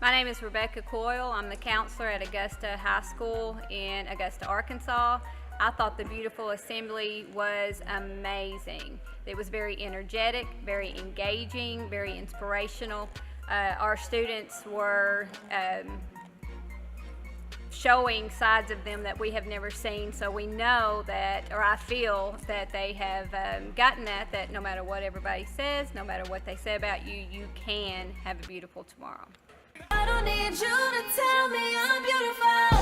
My name is Rebecca Coyle. I'm the counselor at Augusta High School in Augusta, Arkansas. I thought the beautiful assembly was amazing. It was very energetic, very engaging, very inspirational. Our students were showing sides of them that we have never seen, so we know that, or I feel that they have gotten that no matter what everybody says, no matter what they say about you, you can have a beautiful tomorrow. I don't need you to tell me I'm beautiful.